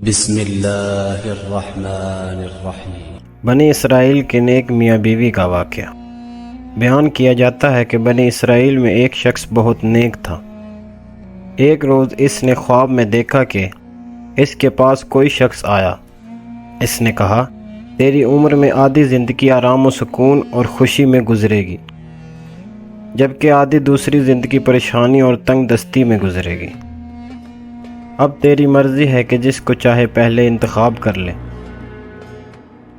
بسم اللہ الرحمن الرحیم۔ بنی اسرائیل کے نیک میاں بیوی کا واقعہ بیان کیا جاتا ہے کہ بنی اسرائیل میں ایک شخص بہت نیک تھا۔ ایک روز اس نے خواب میں دیکھا کہ اس کے پاس کوئی شخص آیا۔ اس نے کہا، تیری عمر میں آدھی زندگی آرام و سکون اور خوشی میں گزرے گی، جبکہ آدھی دوسری زندگی پریشانی اور تنگ دستی میں گزرے گی۔ اب تیری مرضی ہے کہ جس کو چاہے پہلے انتخاب کر لے۔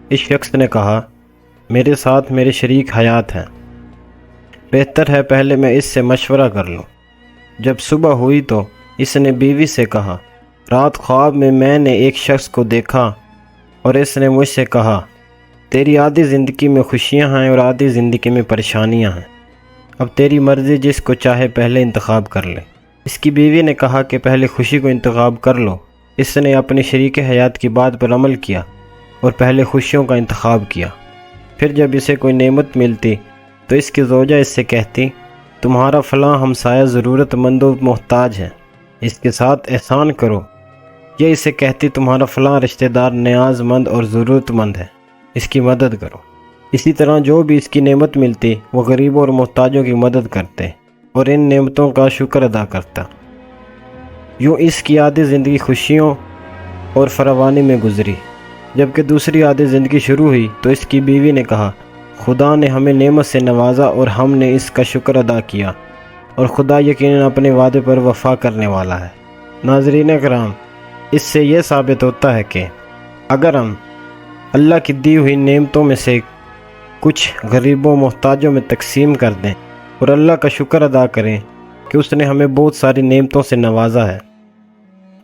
اس شخص نے کہا، میرے ساتھ میرے شریک حیات ہیں، بہتر ہے پہلے میں اس سے مشورہ کر لوں۔ جب صبح ہوئی تو اس نے بیوی سے کہا، رات خواب میں نے ایک شخص کو دیکھا اور اس نے مجھ سے کہا، تیری آدھی زندگی میں خوشیاں ہیں اور آدھی زندگی میں پریشانیاں ہیں، اب تیری مرضی، جس کو چاہے پہلے انتخاب کر لے۔ اس کی بیوی نے کہا کہ پہلے خوشی کو انتخاب کر لو۔ اس نے اپنی شریک حیات کی بات پر عمل کیا اور پہلے خوشیوں کا انتخاب کیا۔ پھر جب اسے کوئی نعمت ملتی تو اس کی زوجہ اس سے کہتی، تمہارا فلاں ہمسایہ ضرورت مند و محتاج ہے، اس کے ساتھ احسان کرو۔ یہ اسے کہتی، تمہارا فلاں رشتہ دار نیاز مند اور ضرورت مند ہے، اس کی مدد کرو۔ اسی طرح جو بھی اس کی نعمت ملتی وہ غریبوں اور محتاجوں کی مدد کرتے اور ان نعمتوں کا شکر ادا کرتا۔ یوں اس کی آدھی زندگی خوشیوں اور فراوانی میں گزری، جبکہ دوسری آدھی زندگی شروع ہوئی تو اس کی بیوی نے کہا، خدا نے ہمیں نعمت سے نوازا اور ہم نے اس کا شکر ادا کیا، اور خدا یقیناً اپنے وعدے پر وفا کرنے والا ہے۔ ناظرین اکرام، اس سے یہ ثابت ہوتا ہے کہ اگر ہم اللہ کی دی ہوئی نعمتوں میں سے کچھ غریبوں محتاجوں میں تقسیم کر دیں اور اللہ کا شکر ادا کریں کہ اس نے ہمیں بہت ساری نعمتوں سے نوازا ہے،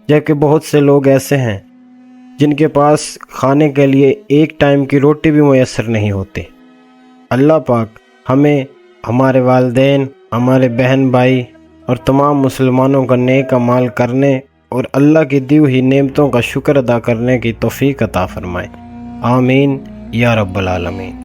جبکہ بہت سے لوگ ایسے ہیں جن کے پاس کھانے کے لیے ایک ٹائم کی روٹی بھی میسر نہیں ہوتی۔ اللہ پاک ہمیں، ہمارے والدین، ہمارے بہن بھائی اور تمام مسلمانوں کا نیک اعمال کرنے اور اللہ کی دی ہوئی نعمتوں کا شکر ادا کرنے کی توفیق عطا فرمائے۔ آمین یا رب العالمین۔